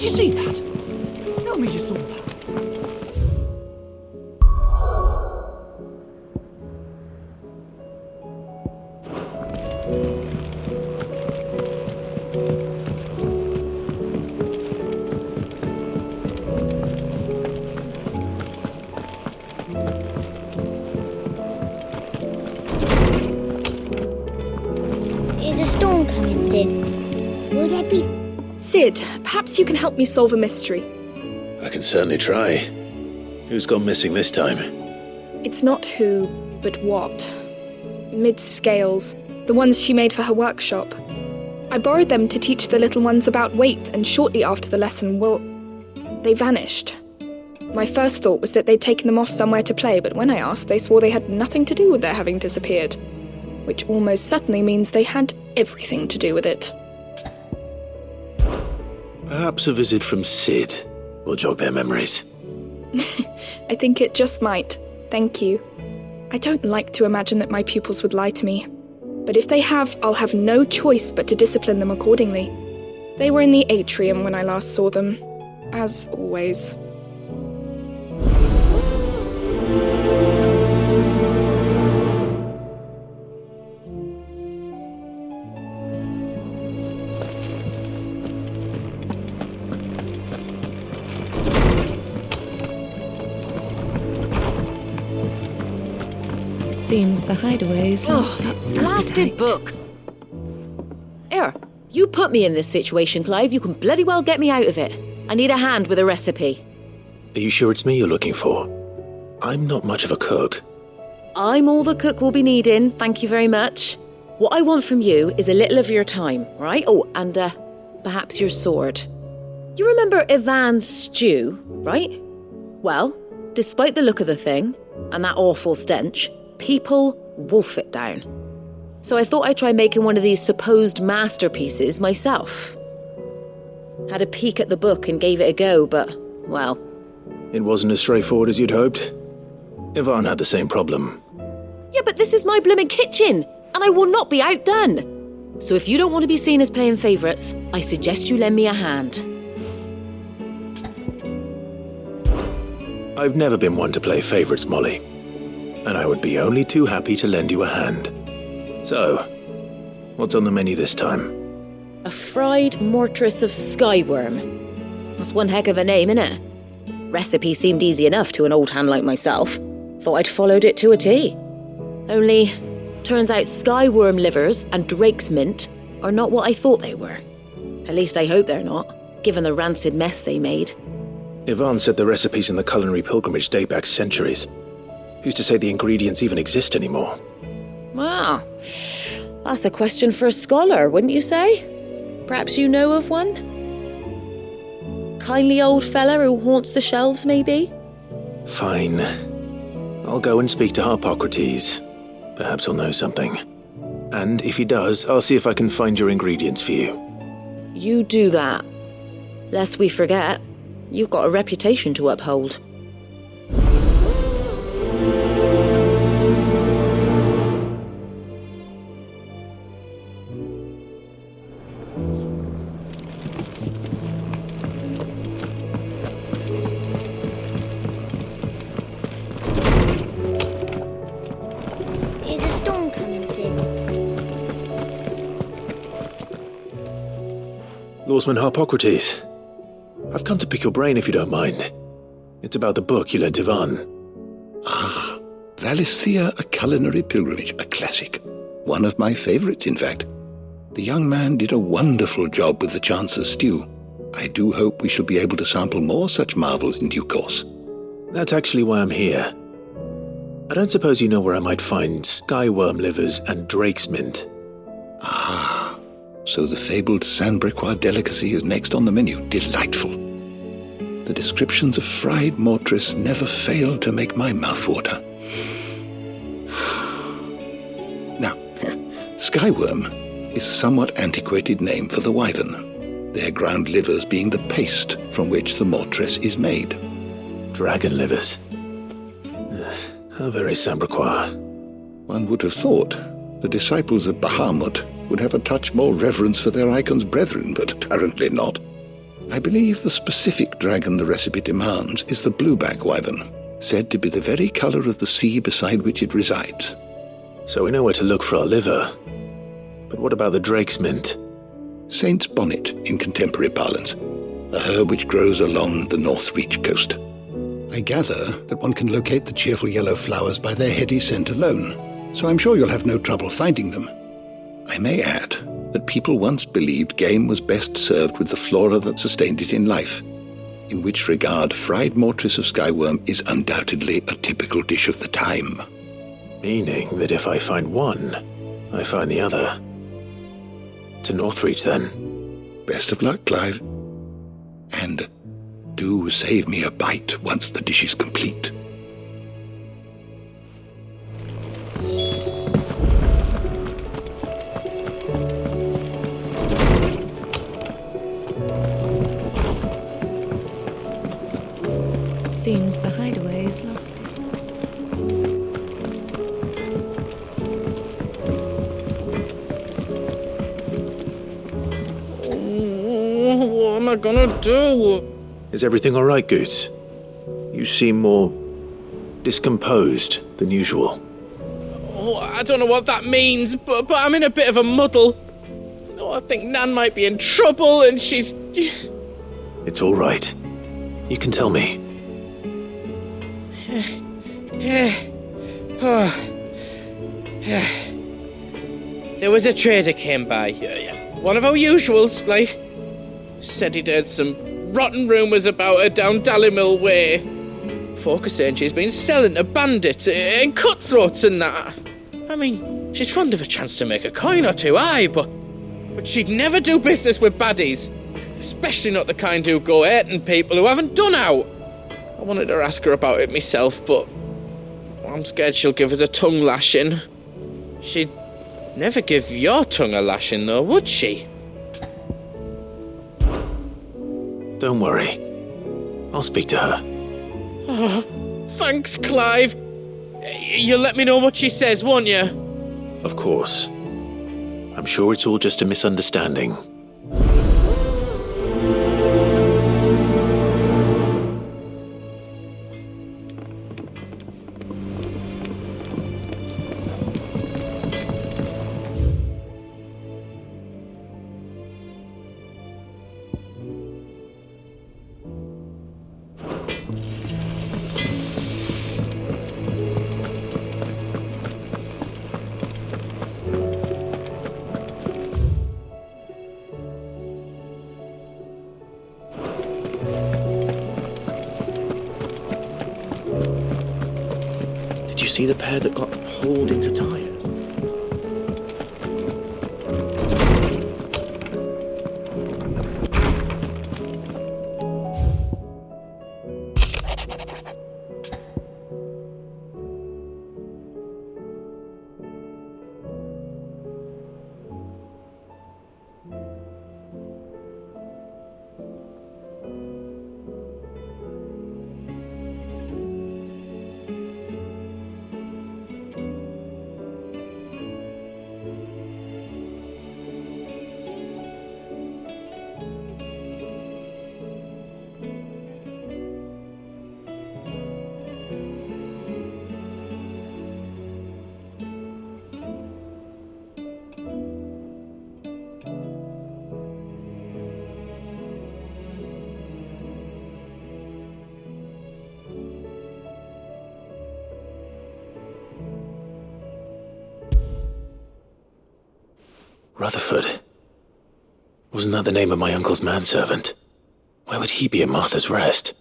Did you see that? Tell me you saw that. Is a storm coming, Sid? Will there be... Sid, perhaps you can help me solve a mystery. I can certainly try. Who's gone missing this time? It's not who, but what. Mid's scales, the ones she made for her workshop. I borrowed them to teach the little ones about weight, and shortly after the lesson, they vanished. My first thought was that they'd taken them off somewhere to play, but when I asked, they swore they had nothing to do with their having disappeared. Which almost certainly means they had everything to do with it. Perhaps a visit from Sid will jog their memories. I think it just might. Thank you. I don't like to imagine that my pupils would lie to me. But if they have, I'll have no choice but to discipline them accordingly. They were in the atrium when I last saw them. As always. Seems the Hideaway's lost that its blasted appetite. book. Here, you put me in this situation, Clive. You can bloody well get me out of it. I need a hand with a recipe. Are you sure it's me you're looking for? I'm not much of a cook. I'm all the cook will be needing, thank you very much. What I want from you is a little of your time, right? Oh, and perhaps your sword. You remember Ivan's stew, right? Well, despite the look of the thing, and that awful stench, people wolf it down. So I thought I'd try making one of these supposed masterpieces myself. Had a peek at the book and gave it a go, but, well... It wasn't as straightforward as you'd hoped. Ivan had the same problem. Yeah, but this is my blooming kitchen, and I will not be outdone. So if you don't want to be seen as playing favourites, I suggest you lend me a hand. I've never been one to play favourites, Molly. And I would be only too happy to lend you a hand. So, what's on the menu this time? A fried mortress of skyworm. That's one heck of a name, innit? Recipe seemed easy enough to an old hand like myself. Thought I'd followed it to a T. Only, turns out skyworm livers and drake's mint are not what I thought they were. At least I hope they're not, given the rancid mess they made. Ivan said the recipes in the culinary pilgrimage date back centuries. Who's to say the ingredients even exist anymore? Wow, that's a question for a scholar, wouldn't you say? Perhaps you know of one? Kindly old fella who haunts the shelves, maybe? Fine. I'll go and speak to Harpocrates. Perhaps he'll know something. And if he does, I'll see if I can find your ingredients for you. You do that. Lest we forget, you've got a reputation to uphold. Is a storm coming, Sid? Lawsman Harpocrates. I've come to pick your brain if you don't mind. It's about the book you lent Ivan. Valisthea, a culinary pilgrimage, a classic. One of my favourites, in fact. The young man did a wonderful job with the Chance's stew. I do hope we shall be able to sample more such marvels in due course. That's actually why I'm here. I don't suppose you know where I might find skyworm livers and drake's mint. So the fabled Saint-Brecois delicacy is next on the menu. Delightful. The descriptions of fried mortress never fail to make my mouth water. Now, skyworm is a somewhat antiquated name for the wyvern, their ground livers being the paste from which the mortress is made. Dragon livers. How very Saint-Brecois. One would have thought the disciples of Bahamut would have a touch more reverence for their icon's brethren, but apparently not. I believe the specific dragon the recipe demands is the blueback wyvern, said to be the very colour of the sea beside which it resides. So we know where to look for our liver. But what about the drake's mint? Saint's bonnet in contemporary parlance, a herb which grows along the North Reach coast. I gather that one can locate the cheerful yellow flowers by their heady scent alone, so I'm sure you'll have no trouble finding them. I may add that people once believed game was best served with the flora that sustained it in life, in which regard fried mortress of skyworm is undoubtedly a typical dish of the time. Meaning that if I find one, I find the other. To Northreach, then. Best of luck, Clive. And do save me a bite once the dish is complete. It seems the Hideaway is lost it. What am I gonna do? Is everything all right, Goots? You seem more discomposed than usual. Oh, I don't know what that means, but I'm in a bit of a muddle. Oh, I think Nan might be in trouble and she's... It's all right. You can tell me. There was a trader came by. One of our usuals, like. Said he'd heard some rotten rumours about her down Dallymill Way. Folk are saying she's been selling to bandits and cutthroats and that. I mean, she's fond of a chance to make a coin or two, aye, but she'd never do business with baddies. Especially not the kind who go hurting people who haven't done out. I wanted to ask her about it myself, but I'm scared she'll give us a tongue lashing. She'd never give your tongue a lashing, though, would she? Don't worry. I'll speak to her. Oh, thanks, Clive. You'll let me know what she says, won't you? Of course. I'm sure it's all just a misunderstanding. Did you see the pair that got hauled into tyres? Rutherford. Wasn't that the name of my uncle's manservant? Why would he be at Martha's Rest?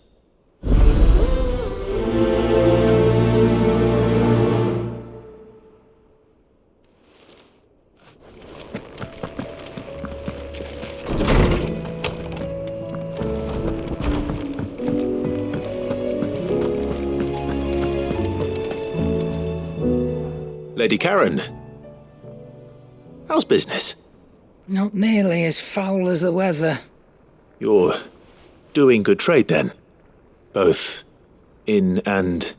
Lady Karen. How's business? Not nearly as foul as the weather. You're doing good trade then? Both in and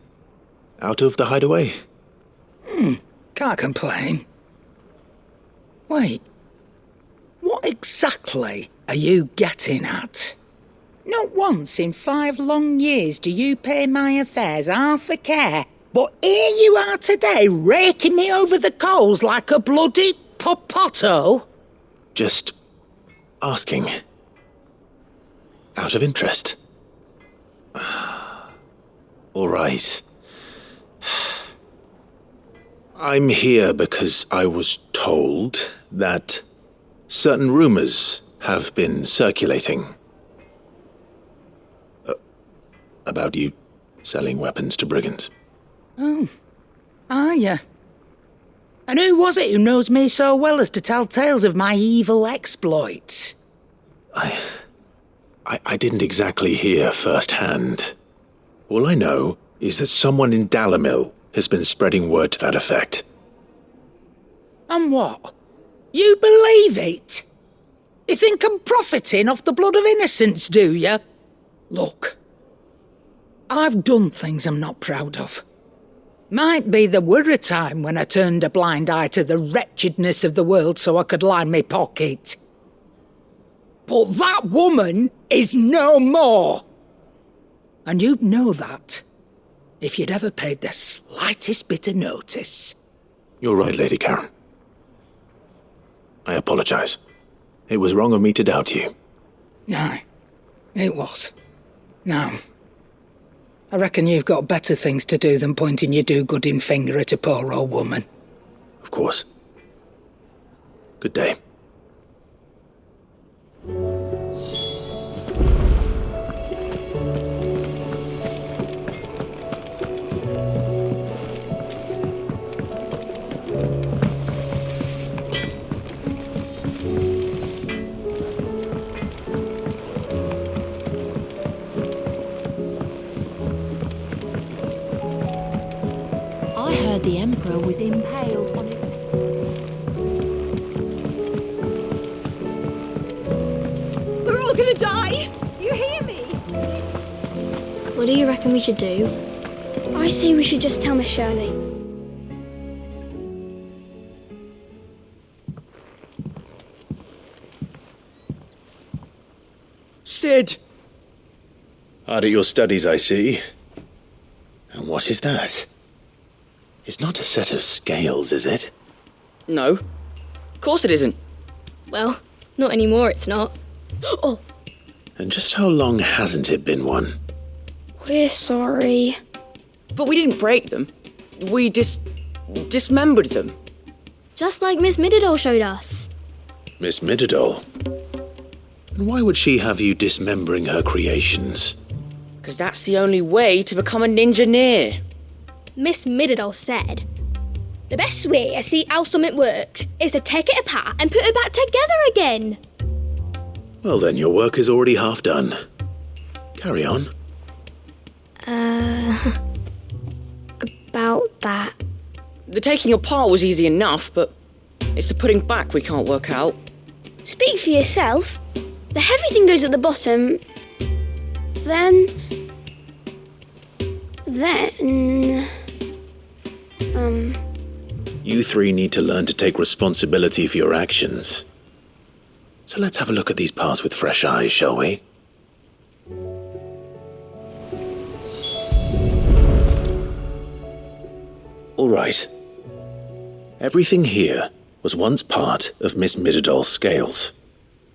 out of the Hideaway? Can't complain. Wait. What exactly are you getting at? Not once in 5 long years do you pay my affairs half a care. But here you are today, raking me over the coals like a bloody popoto. Just asking. Out of interest. All right. I'm here because I was told that certain rumors have been circulating. About you selling weapons to brigands. Oh, are you? And who was it who knows me so well as to tell tales of my evil exploits? I didn't exactly hear firsthand. All I know is that someone in Dalimil has been spreading word to that effect. And what? You believe it? You think I'm profiting off the blood of innocents, do you? Look, I've done things I'm not proud of. Might be there were a time when I turned a blind eye to the wretchedness of the world so I could line my pocket. But that woman is no more. And you'd know that if you'd ever paid the slightest bit of notice. You're right, Lady Karen. I apologize. It was wrong of me to doubt you. Aye, it was. Now, I reckon you've got better things to do than pointing your do-gooding finger at a poor old woman. Of course. Good day. I heard the Emperor was impaled on his... We're all gonna die! You hear me? What do you reckon we should do? I say we should just tell Miss Shirley. Sid! Hard at your studies, I see. And what is that? It's not a set of scales, is it? No. Of course it isn't. Well, not anymore, it's not. Oh, And just how long hasn't it been one? we're sorry. But we didn't break them. We dismembered them. Just like Miss Mididol showed us. Miss Mididol? And why would she have you dismembering her creations? Because that's the only way to become a ninja-neer. Miss Mididol said, the best way to see how something works is to take it apart and put it back together again. Well then, your work is already half done. Carry on. About that. The taking apart was easy enough, but it's the putting back we can't work out. Speak for yourself. The heavy thing goes at the bottom. Then... You three need to learn to take responsibility for your actions. So let's have a look at these parts with fresh eyes, shall we? All right. Everything here was once part of Miss Mididol's scales.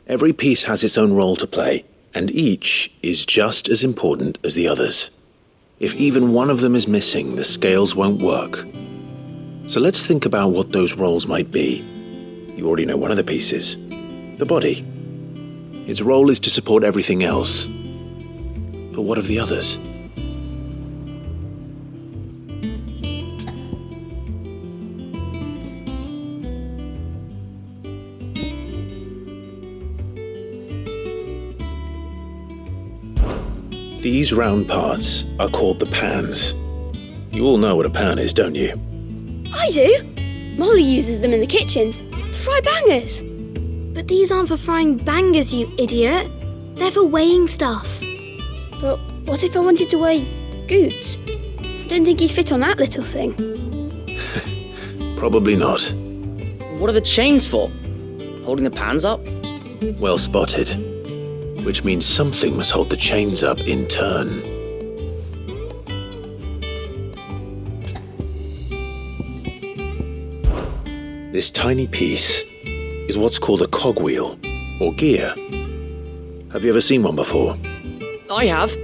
Every piece has its own role to play, and each is just as important as the others. If even one of them is missing, the scales won't work. So let's think about what those roles might be. You already know one of the pieces. The body. Its role is to support everything else. But what of the others? These round parts are called the pans. You all know what a pan is, don't you? I do. Molly uses them in the kitchens to fry bangers. But these aren't for frying bangers, you idiot. They're for weighing stuff. But what if I wanted to weigh goods? I don't think he'd fit on that little thing. Probably not. What are the chains for? Holding the pans up? Well spotted. which means something must hold the chains up in turn. This tiny piece is what's called a cogwheel, or gear. Have you ever seen one before? I have.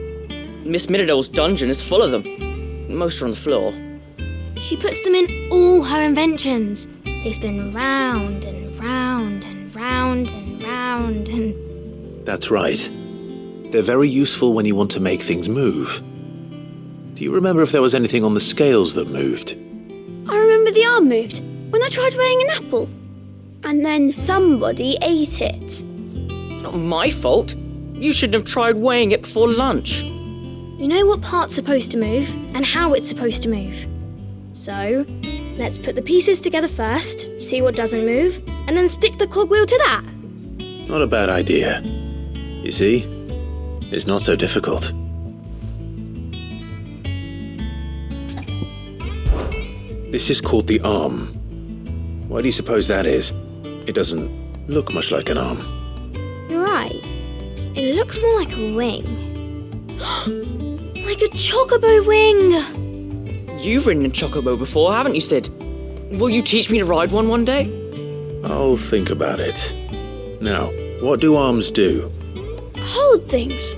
Miss Midodol's dungeon is full of them. Most are on the floor. She puts them in all her inventions. They spin round and round and round and round and... That's right. They're very useful when you want to make things move. Do you remember if there was anything on the scales that moved? I remember the arm moved when I tried weighing an apple. And then somebody ate it. Not my fault. You shouldn't have tried weighing it before lunch. You know what part's supposed to move and how it's supposed to move. So, let's put the pieces together first, see what doesn't move, and then stick the cogwheel to that. Not a bad idea. You see, it's not so difficult. This is called the arm. Why do you suppose that is? It doesn't look much like an arm. You're right. It looks more like a wing. Like a chocobo wing! You've ridden a chocobo before, haven't you, Sid? Will you teach me to ride one day? I'll think about it. Now, what do arms do? Hold things.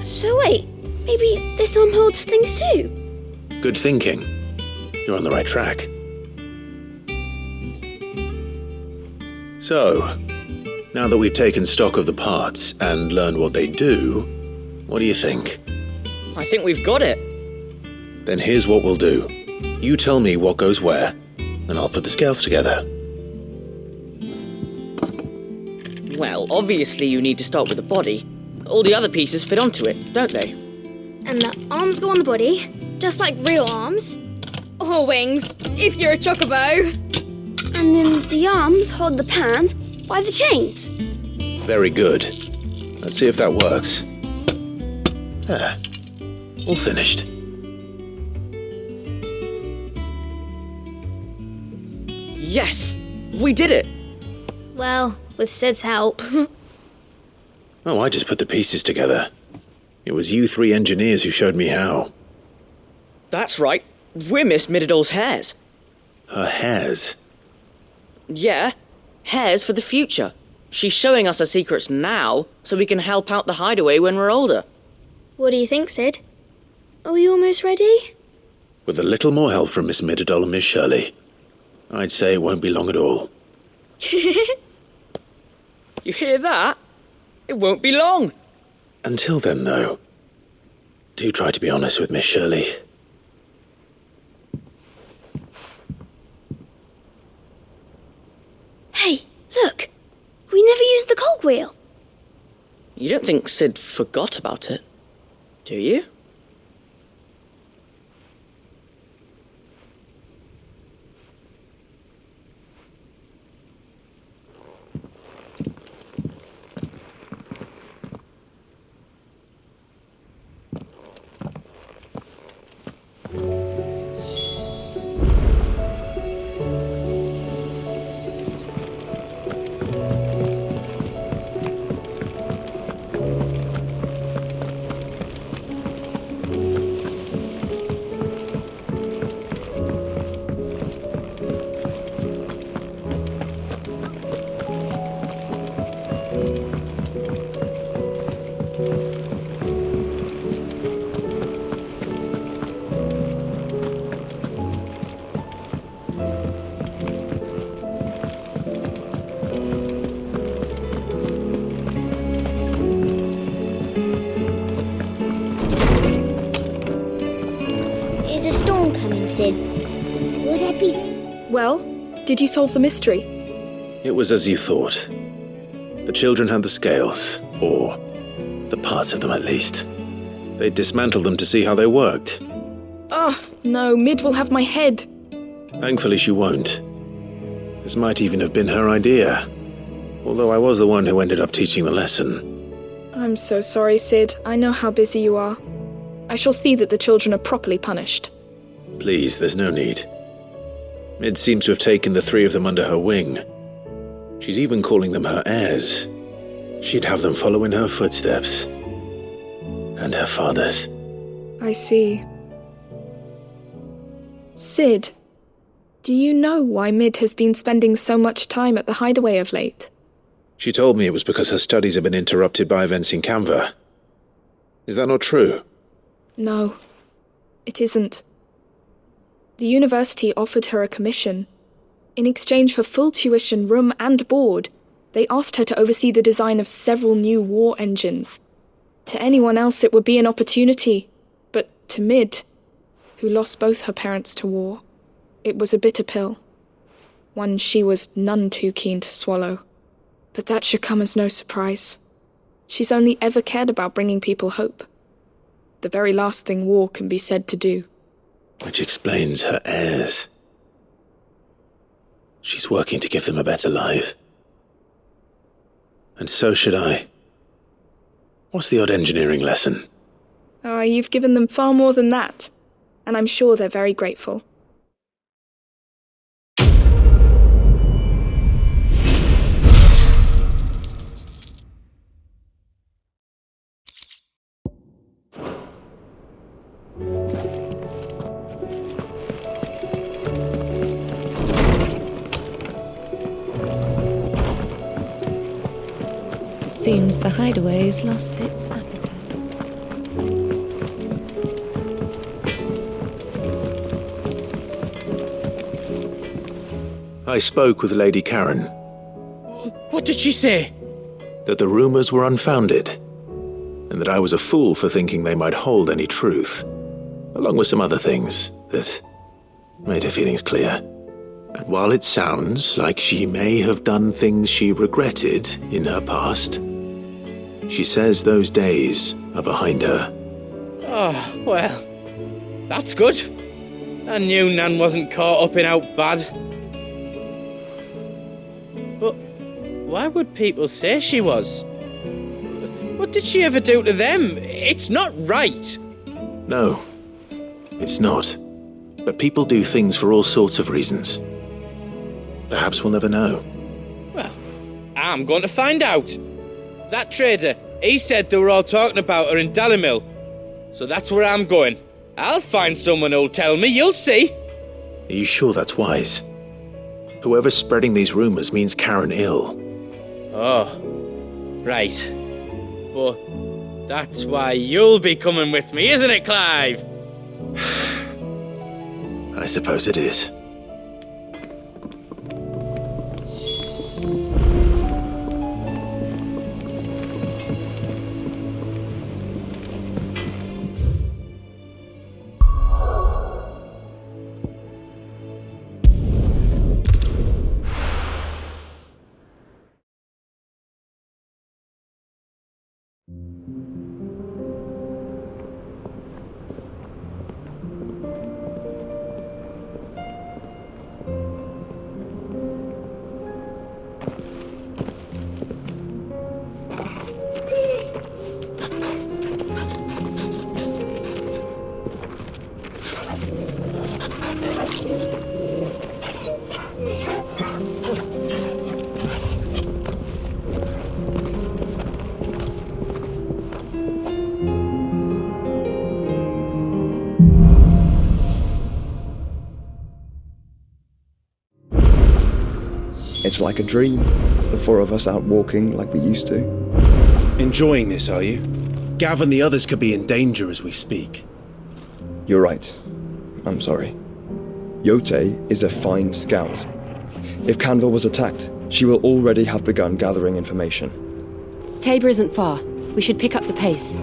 So wait, maybe this arm holds things too? Good thinking. You're on the right track. So, now that we've taken stock of the parts and learned what they do, what do you think? I think we've got it. Then here's what we'll do. You tell me what goes where, and I'll put the scales together. Well, obviously you need to start with the body. All the other pieces fit onto it, don't they? And the arms go on the body, just like real arms. Or wings, if you're a chocobo. And then the arms hold the pans by the chains. Very good. Let's see if that works. There. All finished. Yes! We did it! Well, with Sid's help. Oh, I just put the pieces together. It was you three engineers who showed me how. That's right. We're Miss Midodol's hares. Her hairs? Yeah, hares for the future. She's showing us her secrets now, so we can help out the Hideaway when we're older. What do you think, Sid? Are we almost ready? With a little more help from Miss Midodol and Miss Shirley, I'd say it won't be long at all. You hear that? It won't be long. Until then, though, do try to be honest with Miss Shirley. Hey, look! We never used the cogwheel. You don't think Sid forgot about it, do you? Is a storm coming, Sid? Will there be... Well, did you solve the mystery? It was as you thought. The children had the scales, or the parts of them at least. They dismantled them to see how they worked. Oh, no, Mid will have my head. Thankfully she won't. This might even have been her idea, although I was the one who ended up teaching the lesson. I'm so sorry, Sid. I know how busy you are. I shall see that the children are properly punished. Please, there's no need. Mid seems to have taken the three of them under her wing. She's even calling them her heirs. She'd have them follow in her footsteps. And her father's. I see. Sid, do you know why Mid has been spending so much time at the Hideaway of late? She told me it was because her studies have been interrupted by events in Canva. Is that not true? No, it isn't. The university offered her a commission. In exchange for full tuition, room and board, they asked her to oversee the design of several new war engines. To anyone else it would be an opportunity, but to Mid, who lost both her parents to war, it was a bitter pill. One she was none too keen to swallow. But that should come as no surprise. She's only ever cared about bringing people hope. The very last thing war can be said to do. Which explains her heirs. She's working to give them a better life. And so should I. What's the odd engineering lesson? Oh, you've given them far more than that. And I'm sure they're very grateful. Seems the Hideaway's lost its appetite. I spoke with Lady Karen. What did she say? That the rumors were unfounded, and that I was a fool for thinking they might hold any truth, along with some other things that made her feelings clear. And while it sounds like she may have done things she regretted in her past, she says those days are behind her. Oh, well, that's good. I knew Nan wasn't caught up in out bad. But why would people say she was? What did she ever do to them? It's not right. No, it's not. But people do things for all sorts of reasons. Perhaps we'll never know. Well, I'm going to find out. That trader, he said they were all talking about her in Dalimil. So that's where I'm going. I'll find someone who'll tell me, you'll see. Are you sure that's wise? Whoever's spreading these rumors means Karen ill. Oh, right. But that's why you'll be coming with me, isn't it, Clive? I suppose it is. It's like a dream, the four of us out walking like we used to. Enjoying this, are you? Gav and the others could be in danger as we speak. You're right. I'm sorry. Yote is a fine scout. If Canva was attacked, she will already have begun gathering information. Tabor isn't far. We should pick up the pace.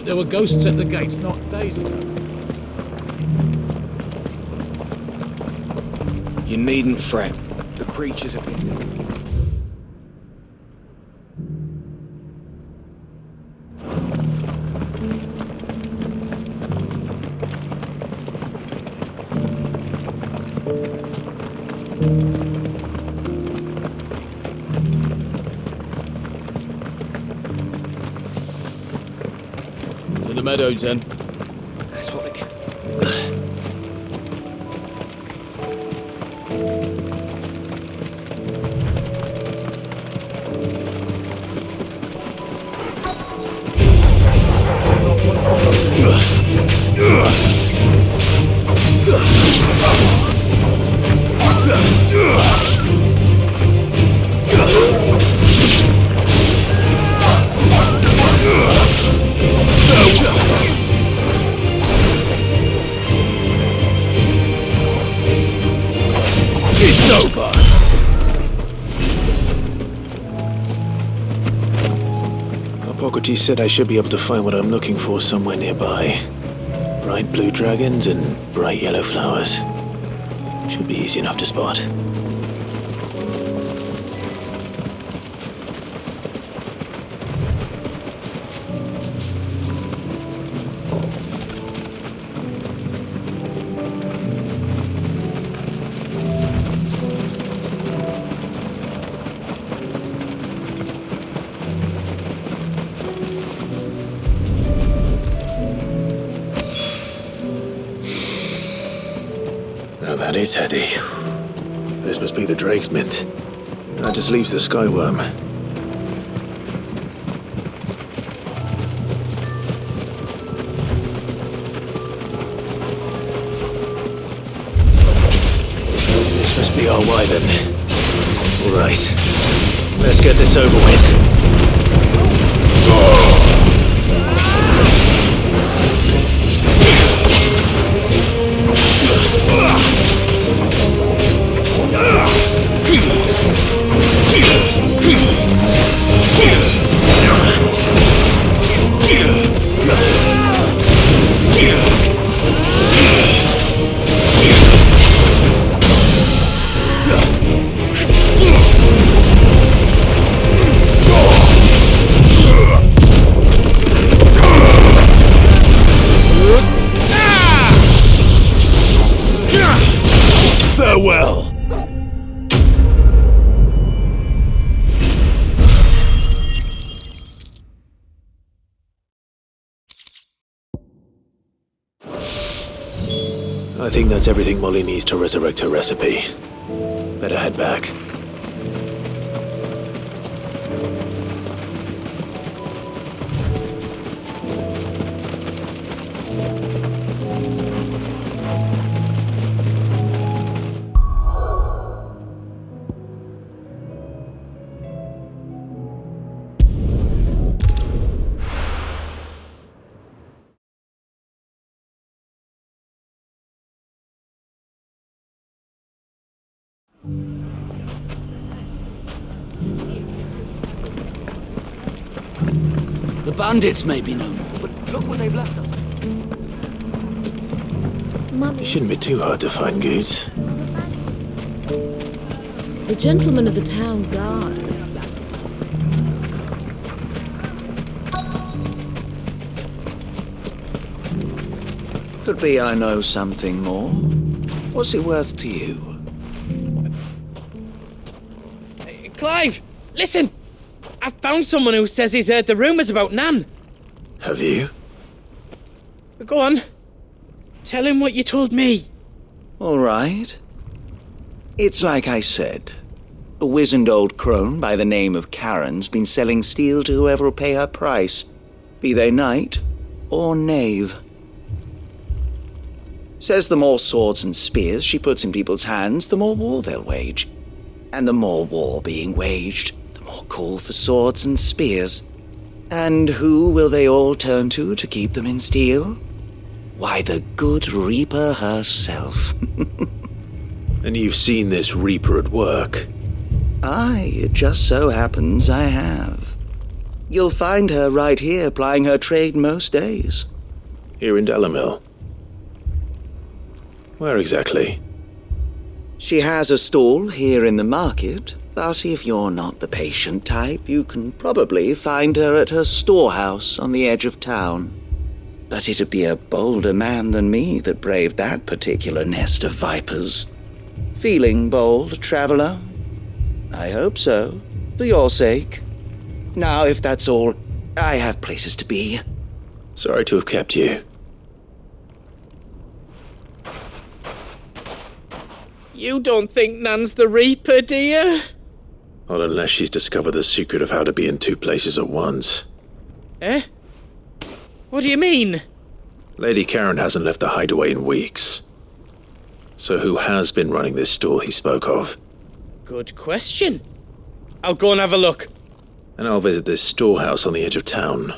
There were ghosts at the gates not days ago. You needn't fret. The creatures have been there. To the meadows, then. That's what they can. It's over. Hippocrates said I should be able to find what I'm looking for somewhere nearby. Bright blue dragons and bright yellow flowers. Should be easy enough to spot. Now that is heady. This must be the Drake's Mint. That just leaves the Skyworm. This must be our wyvern. All right. Let's get this over with. Farewell. I think that's everything Molly needs to resurrect her recipe. Better head back. The bandits may be no more, but look what they've left us. It shouldn't be too hard to find goods. The gentleman of the town guard. Could be I know something more. What's it worth to you? Clive, listen! I found someone who says he's heard the rumours about Nan. Have you? Go on. Tell him what you told me. All right. It's like I said. A wizened old crone by the name of Karen's been selling steel to whoever'll pay her price, be they knight or knave. Says the more swords and spears she puts in people's hands, the more war they'll wage. And the more war being waged, the more call for swords and spears. And who will they all turn to keep them in steel? Why, the good Reaper herself. And you've seen this Reaper at work? Aye, it just so happens I have. You'll find her right here plying her trade most days. Here in Dalimil. Where exactly? She has a stall here in the market, but if you're not the patient type, you can probably find her at her storehouse on the edge of town. But it'd be a bolder man than me that braved that particular nest of vipers. Feeling bold, traveler? I hope so, for your sake. Now, if that's all, I have places to be. Sorry to have kept you. You don't think Nan's the Reaper, do you? Not unless she's discovered the secret of how to be in two places at once. Eh? What do you mean? Lady Karen hasn't left the Hideaway in weeks. So who has been running this stall he spoke of? Good question. I'll go and have a look. And I'll visit this storehouse on the edge of town.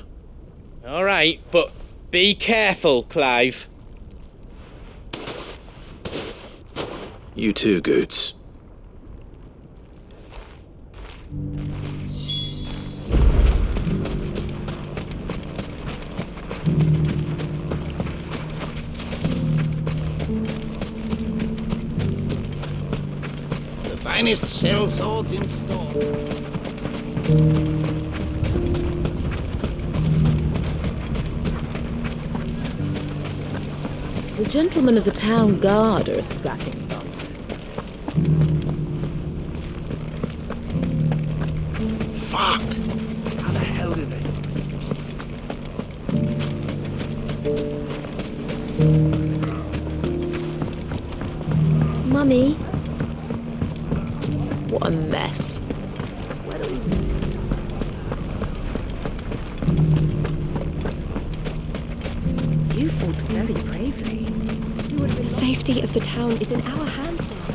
All right, but be careful, Clive. You too, Goots. The finest shell swords in store. The gentlemen of the town guard are scrapping them. Fuck! How the hell did they? Mummy? What a mess. You fought very bravely. The safety of the town is in our hands now.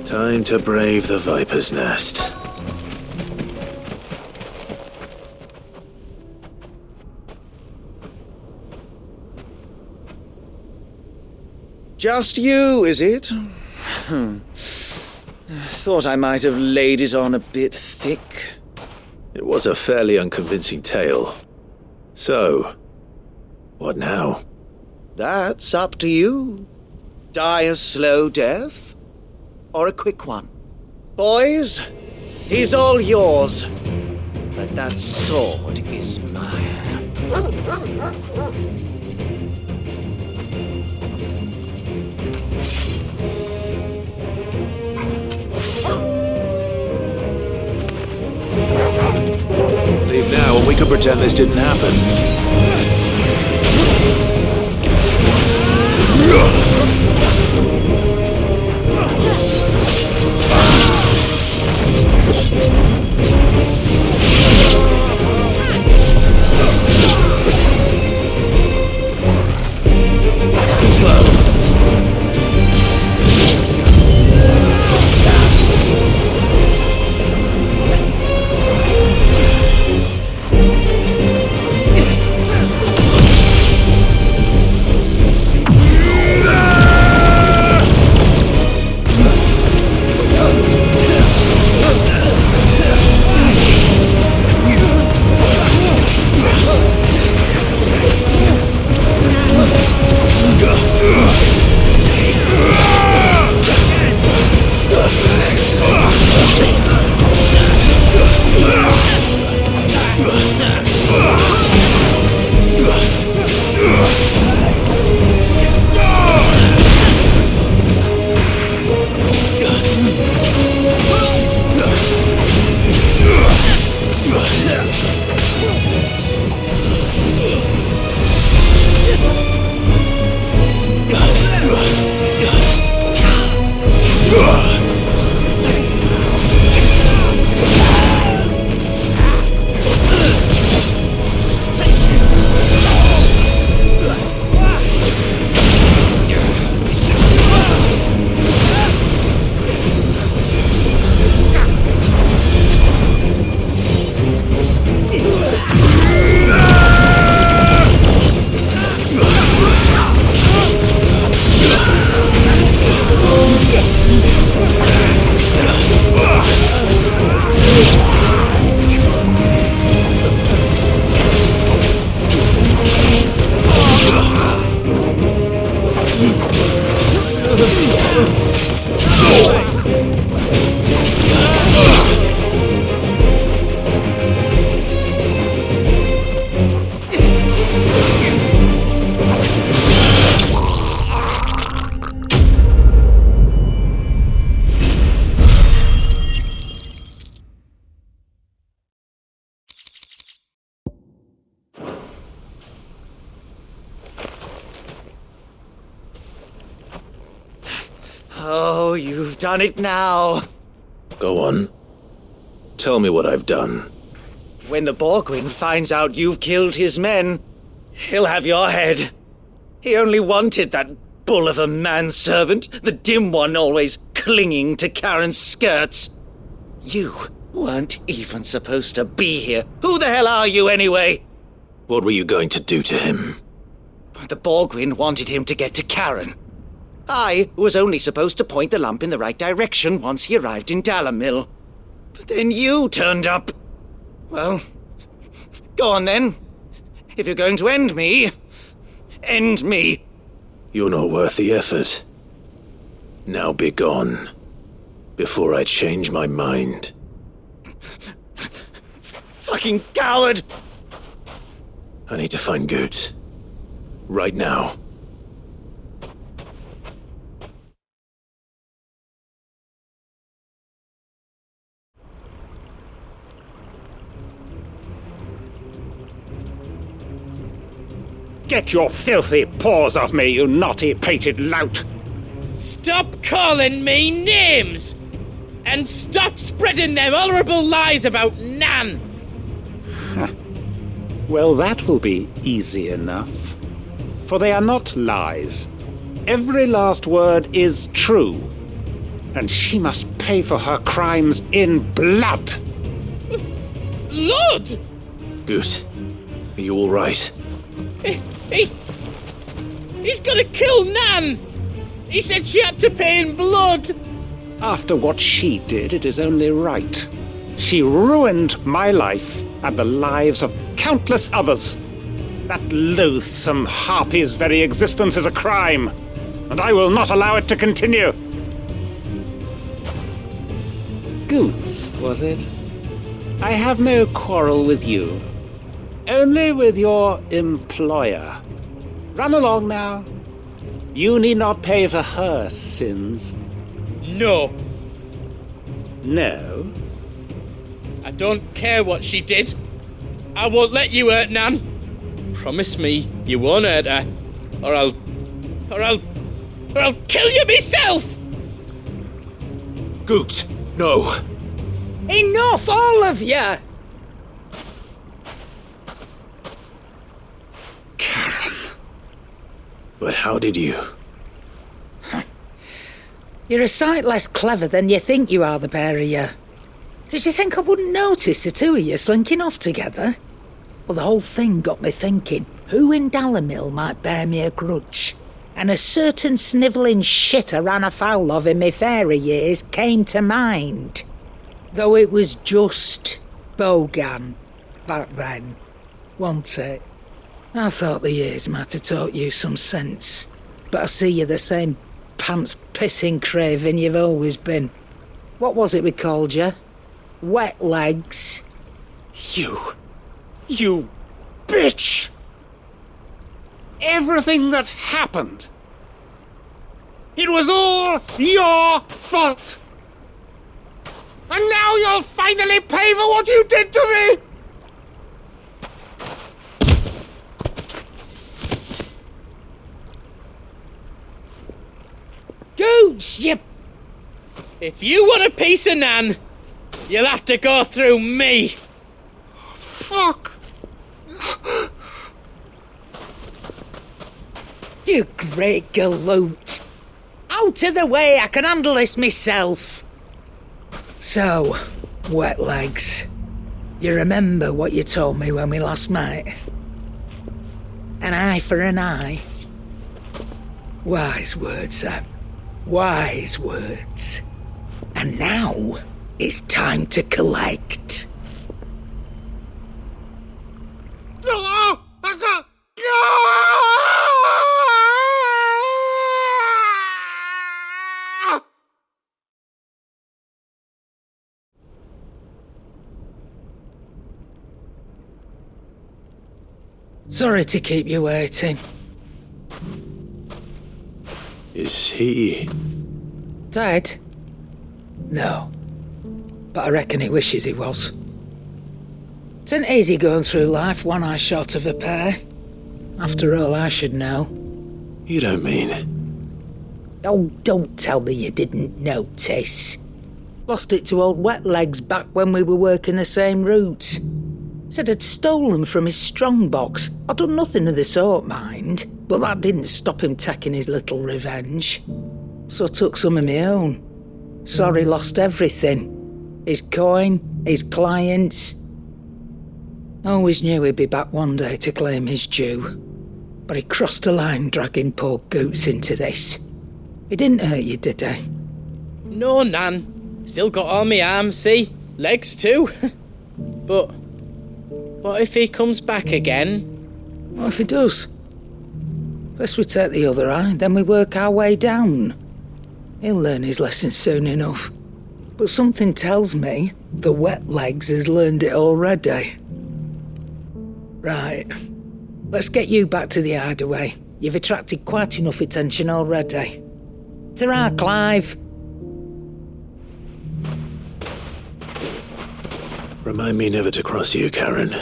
Time to brave the Viper's Nest. Just you, is it? Thought I might have laid it on a bit thick. It was a fairly unconvincing tale. So, what now? That's up to you. Die a slow death, or a quick one. Boys, he's all yours. But that sword is mine. Leave now and we can pretend this didn't happen. Too slow. you've done it now. Go on. Tell me what I've done. When the Borgwin finds out you've killed his men, he'll have your head. He only wanted that bull of a manservant, the dim one always clinging to Karen's skirts. You weren't even supposed to be here. Who the hell are you anyway? What were you going to do to him? The Borgwin wanted him to get to Karen. I was only supposed to point the lamp in the right direction once he arrived in Dalamil. But then you turned up. Well, go on then. If you're going to end me, end me. You're not worth the effort. Now be gone, before I change my mind. Fucking coward! I need to find Goot. Right now. Get your filthy paws off me, you naughty-pated lout! Stop calling me names! And stop spreading them horrible lies about Nan! Well, that will be easy enough. For they are not lies. Every last word is true. And she must pay for her crimes in blood! Blood? Goot, are you all right? He's gonna kill Nan! He said she had to pay in blood! After what she did, it is only right. She ruined my life and the lives of countless others. That loathsome harpy's very existence is a crime, and I will not allow it to continue. Goots, was it? I have no quarrel with you. Only with your employer. Run along now. You need not pay for her sins. No. No? I don't care what she did. I won't let you hurt Nan. Promise me you won't hurt her, or I'll kill you myself! Goot, no. Enough, all of you! But how did you? You're a sight less clever than you think you are, the pair of you. Did you think I wouldn't notice the two of you slinking off together? Well, the whole thing got me thinking, who in Dalamil might bear me a grudge? And a certain snivelling shit I ran afoul of in my fairy years came to mind. Though it was just Bogan back then, wasn't it? I thought the years might have taught you some sense, but I see you're the same pants-pissing craven you've always been. What was it we called you? Wet legs? You bitch! Everything that happened, it was all your fault! And now you'll finally pay for what you did to me! Goots, you... If you want a piece of Nan, you'll have to go through me. Fuck! You great galoot. Out of the way, I can handle this myself. So, wet legs, you remember what you told me when we last met? An eye for an eye. Wise words, Sam. Wise words. And now, it's time to collect. Sorry to keep you waiting. Is he... dead? No. But I reckon he wishes he was. It isn't easy going through life one eye short of a pair. After all, I should know. You don't mean... Oh, don't tell me you didn't notice. Lost it to old Wet Legs back when we were working the same routes. Said I'd stolen from his strongbox. I'd done nothing of the sort, mind, but that didn't stop him taking his little revenge. So I took some of my own. Sorry, lost everything. His coin, his clients. Always knew he'd be back one day to claim his due. But he crossed a line dragging poor Goots into this. He didn't hurt you, did he? No, Nan. Still got all my arms, see? Legs too. But what if he comes back again? What if he does? First we take the other eye, then we work our way down. He'll learn his lesson soon enough. But something tells me the Wet Legs has learned it already. Right. Let's get you back to the Hideaway. You've attracted quite enough attention already. Ta-ra, Clive. Remind me never to cross you, Karen.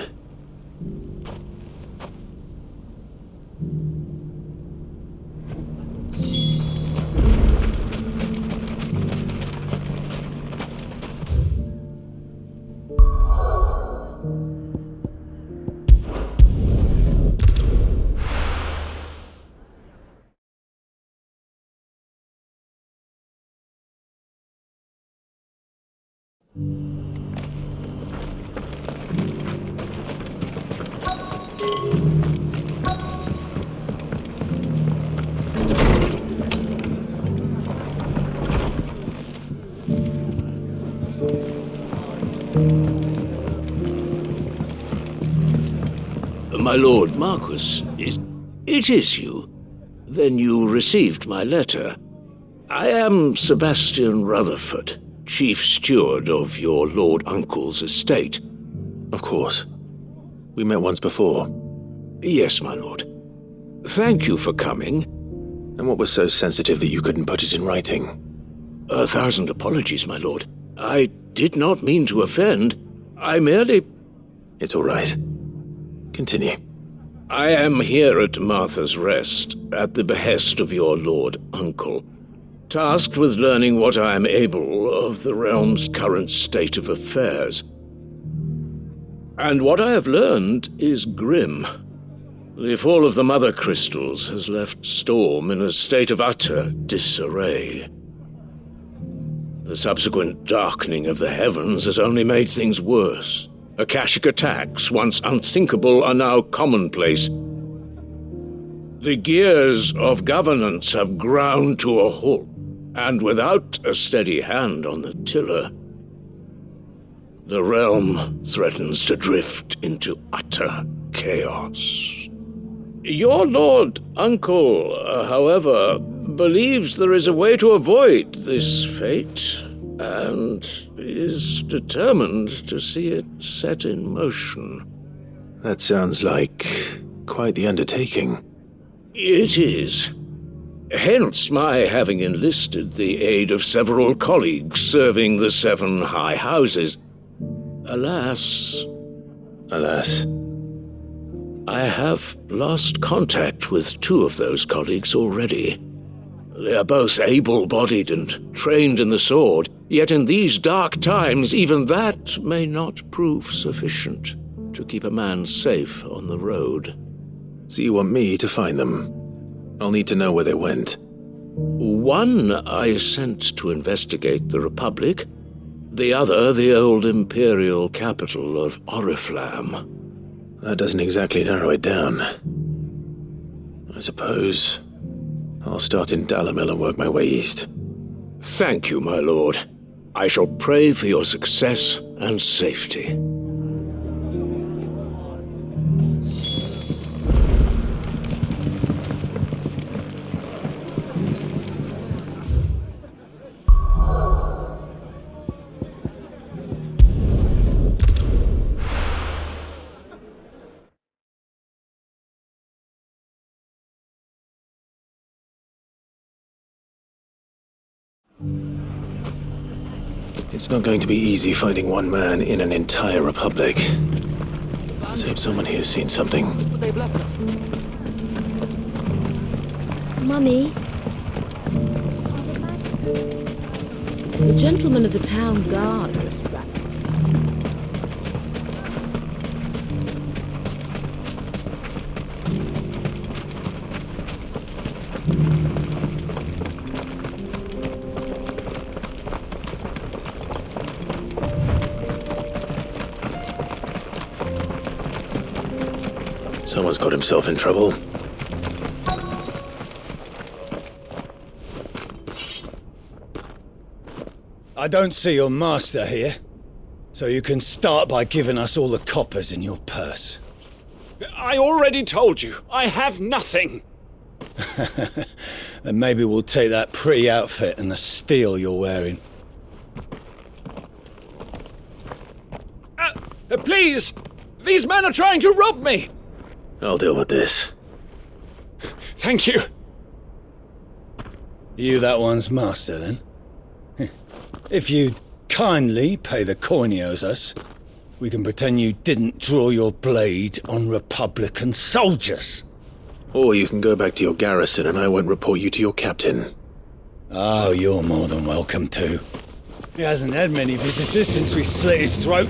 My Lord Marquis, it is you. Then you received my letter. I am Sebastian Rutherford, Chief Steward of your Lord Uncle's estate. Of course. We met once before. Yes, my lord. Thank you for coming. And what was so sensitive that you couldn't put it in writing? 1,000 apologies, my lord. I did not mean to offend. I merely... It's all right. Continue. I am here at Martha's Rest, at the behest of your Lord Uncle, tasked with learning what I am able of the realm's current state of affairs. And what I have learned is grim. The fall of the Mother Crystals has left Storm in a state of utter disarray. The subsequent darkening of the heavens has only made things worse. Akashic attacks, once unthinkable, are now commonplace. The gears of governance have ground to a halt, and without a steady hand on the tiller, the realm threatens to drift into utter chaos. Your Lord Uncle, however, believes there is a way to avoid this fate, and is determined to see it set in motion. That sounds like quite the undertaking. It is. Hence my having enlisted the aid of several colleagues serving the 7 high houses. Alas, I have lost contact with 2 of those colleagues already. They are both able-bodied and trained in the sword, yet in these dark times even that may not prove sufficient to keep a man safe on the road. So you want me to find them? I'll need to know where they went. One I sent to investigate the Republic, the other the old imperial capital of Oriflamme. That doesn't exactly narrow it down. I suppose I'll start in Dalimil and work my way east. Thank you, my lord. I shall pray for your success and safety. It's not going to be easy finding one man in an entire republic. Let's hope someone here's seen something. They've left us. Mummy, The gentleman of the town guard was strapped. Someone's got himself in trouble. I don't see your master here, so you can start by giving us all the coppers in your purse. I already told you, I have nothing. And maybe we'll take that pretty outfit and the steel you're wearing. Please! These men are trying to rob me! I'll deal with this. Thank you. You that one's master, then? If you'd kindly pay the coin he owes us, we can pretend you didn't draw your blade on Republican soldiers. Or you can go back to your garrison and I won't report you to your captain. Oh, you're more than welcome to. He hasn't had many visitors since we slit his throat.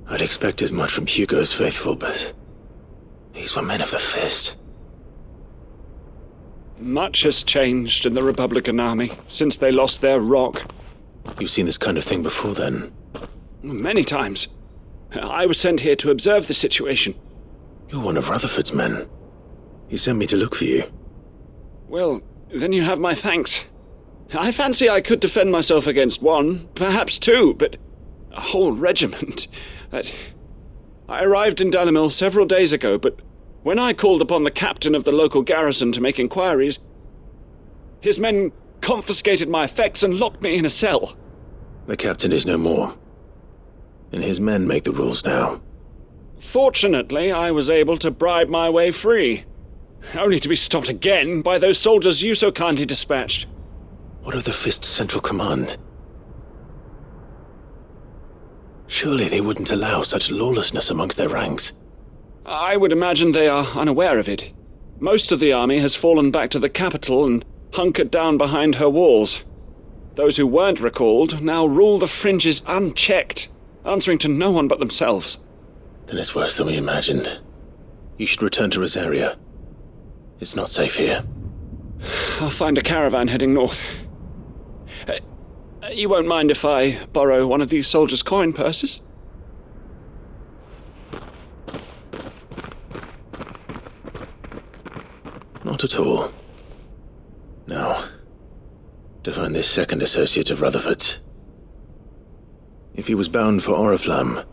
I'd expect as much from Hugo's faithful, but these were men of the fist. Much has changed in the Republican army since they lost their rock. You've seen this kind of thing before, then? Many times. I was sent here to observe the situation. You're one of Rutherford's men. He sent me to look for you. Well, then you have my thanks. I fancy I could defend myself against one, perhaps two, but a whole regiment. I arrived in Dalimil several days ago, but when I called upon the captain of the local garrison to make inquiries, his men confiscated my effects and locked me in a cell. The captain is no more, and his men make the rules now. Fortunately, I was able to bribe my way free, only to be stopped again by those soldiers you so kindly dispatched. What of the Fist's Central Command? Surely they wouldn't allow such lawlessness amongst their ranks. I would imagine they are unaware of it. Most of the army has fallen back to the capital and hunkered down behind her walls. Those who weren't recalled now rule the fringes unchecked, answering to no one but themselves. Then it's worse than we imagined. You should return to Rosaria. It's not safe here. I'll find a caravan heading north. You won't mind if I borrow one of these soldiers' coin purses? Not at all. Now, to find this second associate of Rutherford's. If he was bound for Oriflamme,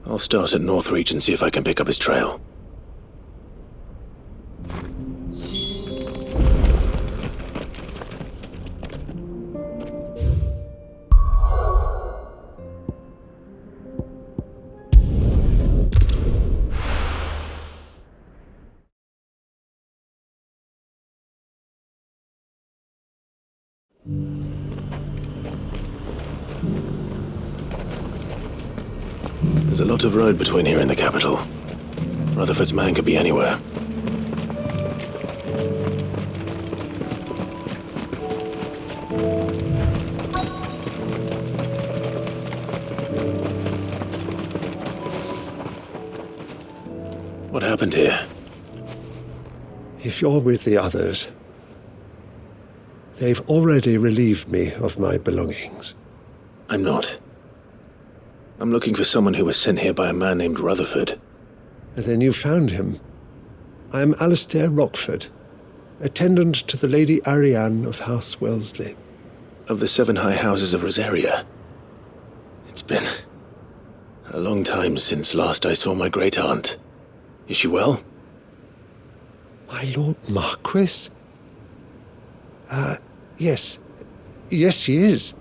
I'll start at Northreach and see if I can pick up his trail. There's a lot of road between here and the capital. Rutherford's man could be anywhere. happened here? If you're with the others, they've already relieved me of my belongings. I'm not. I'm looking for someone who was sent here by a man named Rutherford. And then you found him. I am Alistair Rockford, attendant to the Lady Ariane of House Wellesley. Of the 7 high houses of Rosaria. It's been a long time since last I saw my great-aunt. Is she well? My Lord Marquis? Yes. Yes, she is.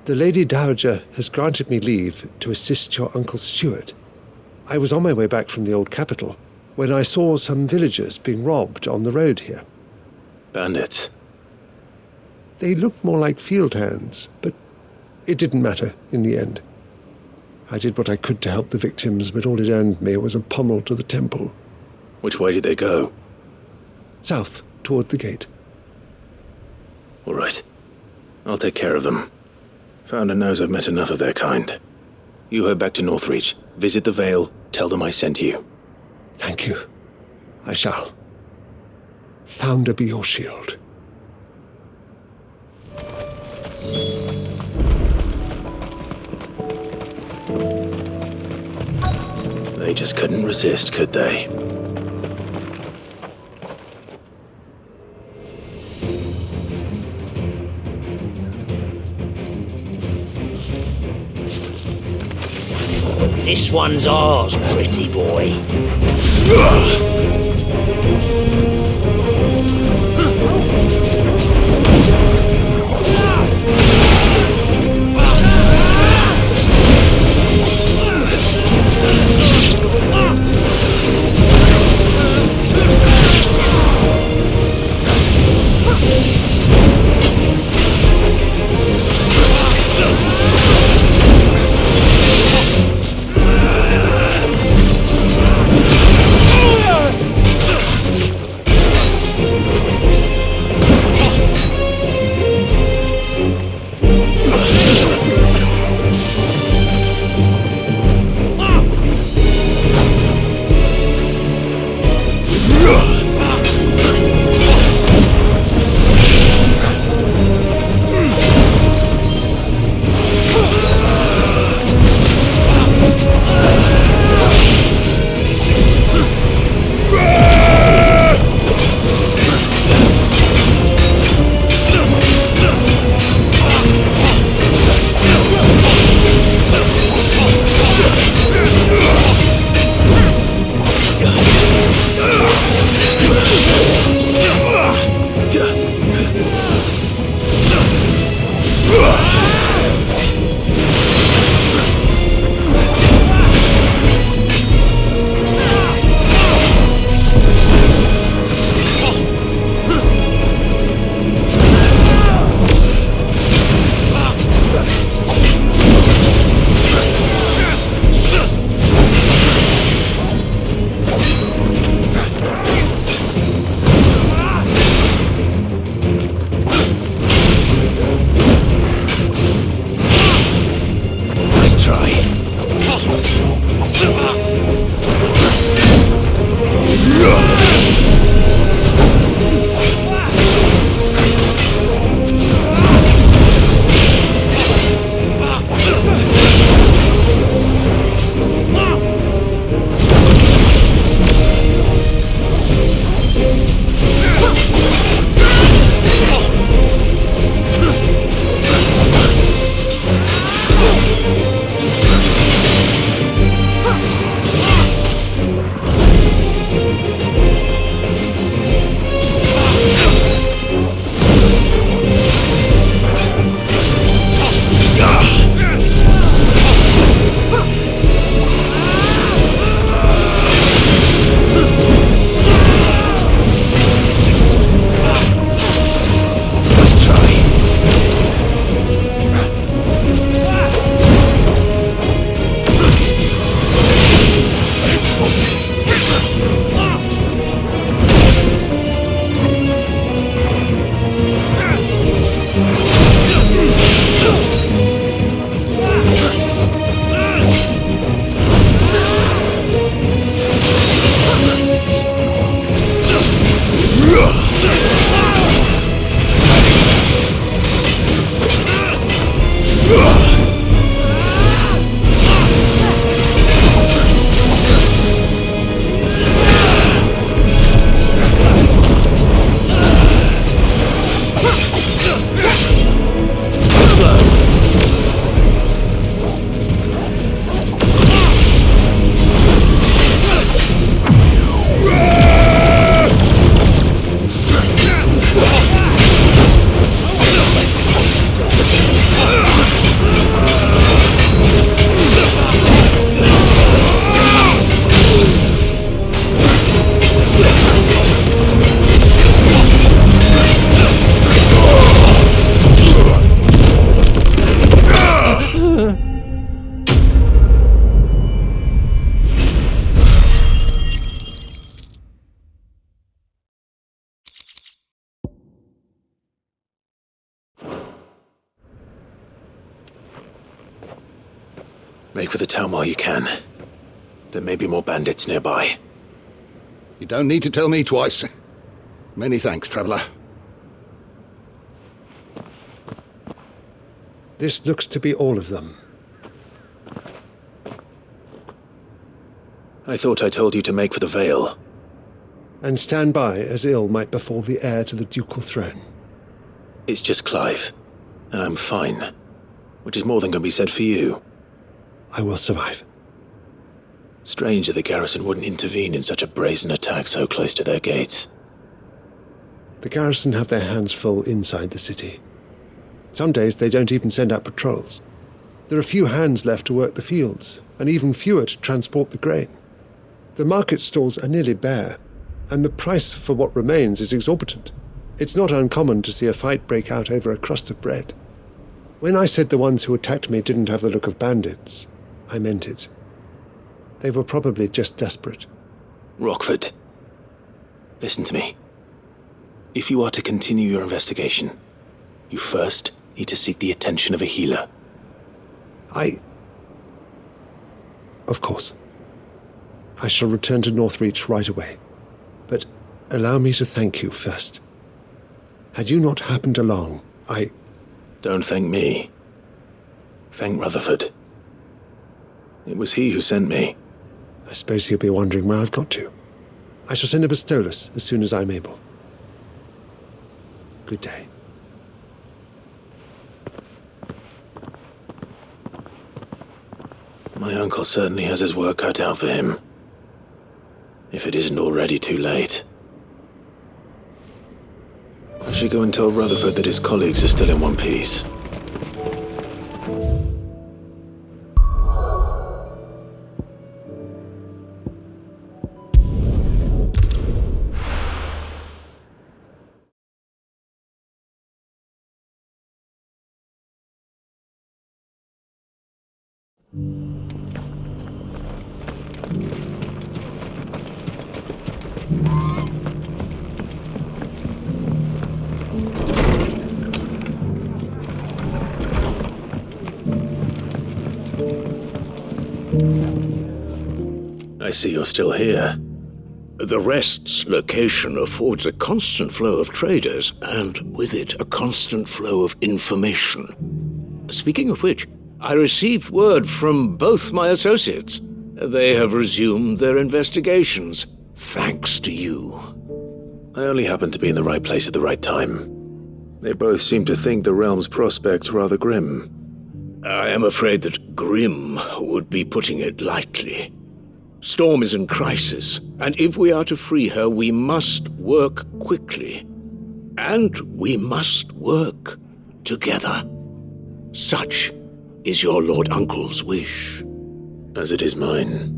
The Lady Dowager has granted me leave to assist your Uncle Stuart. I was on my way back from the old capital when I saw some villagers being robbed on the road here. Bandits? They looked more like field hands, but it didn't matter in the end. I did what I could to help the victims, but all it earned me was a pommel to the temple. Which way did they go? South, toward the gate. All right. I'll take care of them. Founder knows I've met enough of their kind. You head back to Northreach, visit the Vale, tell them I sent you. Thank you. I shall. Founder be your shield. They just couldn't resist, could they? This one's ours, pretty boy. Make for the town while you can. There may be more bandits nearby. You don't need to tell me twice. Many thanks, traveller. This looks to be all of them. I thought I told you to make for the Vale. And stand by as ill might befall the heir to the ducal throne. It's just Clive, and I'm fine. Which is more than can be said for you. I will survive. Strange that the garrison wouldn't intervene in such a brazen attack so close to their gates. The garrison have their hands full inside the city. Some days they don't even send out patrols. There are few hands left to work the fields, and even fewer to transport the grain. The market stalls are nearly bare, and the price for what remains is exorbitant. It's not uncommon to see a fight break out over a crust of bread. When I said the ones who attacked me didn't have the look of bandits, I meant it. They were probably just desperate. Rockford, listen to me. If you are to continue your investigation, you first need to seek the attention of a healer. Of course. I shall return to Northreach right away. But allow me to thank you first. Had you not happened along, Don't thank me. Thank Rutherford. It was he who sent me. I suppose he'll be wondering where I've got to. I shall send a Bistolus as soon as I'm able. Good day. My uncle certainly has his work cut out for him. If it isn't already too late. I should go and tell Rutherford that his colleagues are still in one piece. I see you're still here. The Rest's location affords a constant flow of traders, and with it, a constant flow of information. Speaking of which, I received word from both my associates. They have resumed their investigations, thanks to you. I only happened to be in the right place at the right time. They both seem to think the realm's prospects rather grim. I am afraid that grim would be putting it lightly. Storm is in crisis, and if we are to free her, we must work quickly. And we must work together. Such is your Lord Uncle's wish. As it is mine.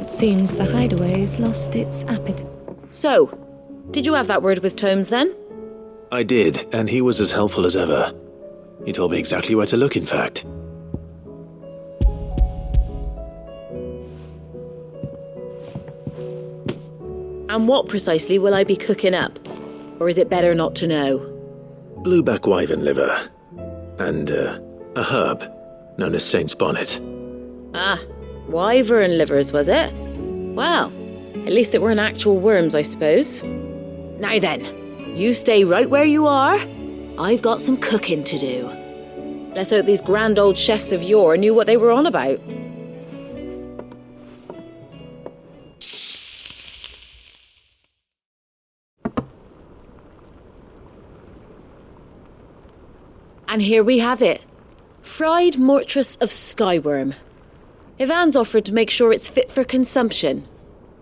Seems the Hideaway's lost its appetite. So, did you have that word with Tomes then? I did, and he was as helpful as ever. He told me exactly where to look, in fact. And what precisely will I be cooking up? Or is it better not to know? Blueback wyvern liver. And, a herb known as Saint's Bonnet. Ah, wyvern livers, was it? Well, at least it weren't actual worms, I suppose. Now then, you stay right where you are. I've got some cooking to do. Let's hope these grand old chefs of yore knew what they were on about. And here we have it. Fried mortress of skyworm. Ivan's offered to make sure it's fit for consumption.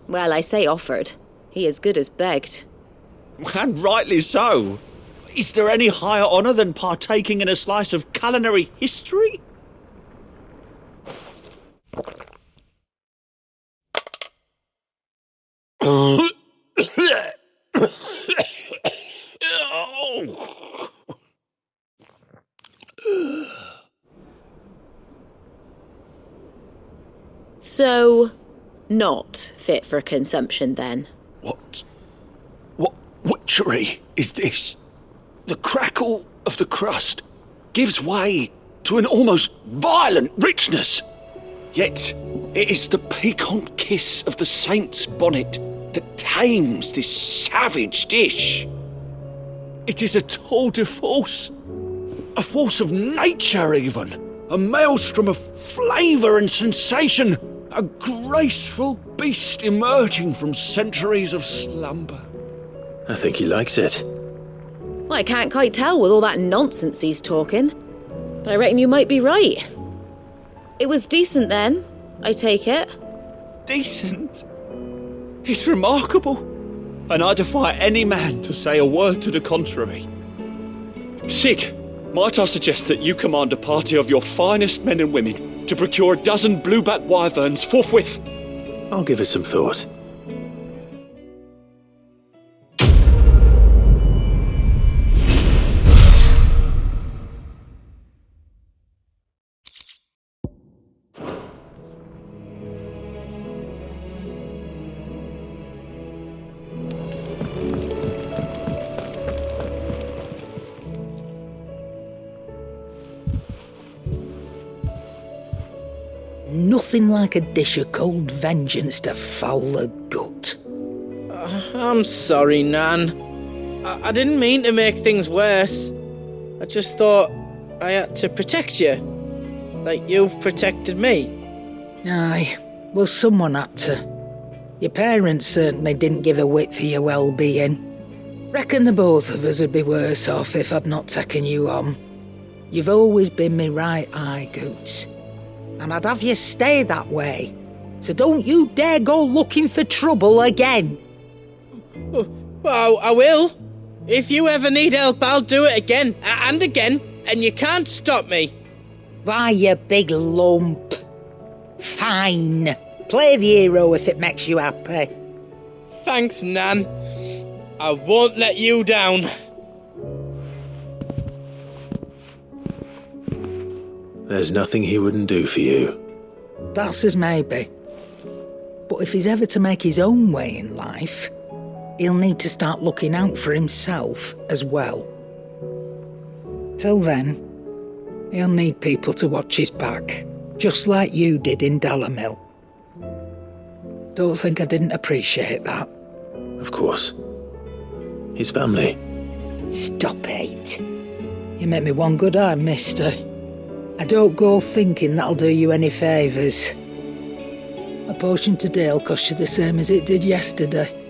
Well, I say offered. He as good as begged. And rightly so. Is there any higher honour than partaking in a slice of culinary history? So, not fit for consumption then? What witchery is this? The crackle of the crust gives way to an almost violent richness. Yet it is the piquant kiss of the saint's bonnet that tames this savage dish. It is a tour de force, a force of nature even, a maelstrom of flavour and sensation, a graceful beast emerging from centuries of slumber. I think he likes it. Well, I can't quite tell with all that nonsense he's talking, but I reckon you might be right. It was decent then, I take it. Decent? It's remarkable, and I defy any man to say a word to the contrary. Sid, might I suggest that you command a party of your finest men and women to procure a dozen blueback wyverns forthwith? I'll give it some thought. Nothing like a dish of cold vengeance to foul the gut. I'm sorry, Nan. I didn't mean to make things worse. I just thought I had to protect you. Like you've protected me. Aye, well, someone had to. Your parents certainly didn't give a whit for your well-being. Reckon the both of us would be worse off if I'd not taken you on. You've always been me right eye, Goots. And I'd have you stay that way. So don't you dare go looking for trouble again. Well, I will. If you ever need help, I'll do it again and again, and you can't stop me. Why, you big lump. Fine. Play the hero if it makes you happy. Thanks, Nan. I won't let you down. There's nothing he wouldn't do for you. That's as maybe. But if he's ever to make his own way in life, he'll need to start looking out for himself as well. Till then, he'll need people to watch his back, just like you did in Dalamil. Don't think I didn't appreciate that. Of course. His family. Stop it. You make me one good eye, mister. I don't go thinking that'll do you any favours. A potion today'll cost you the same as it did yesterday.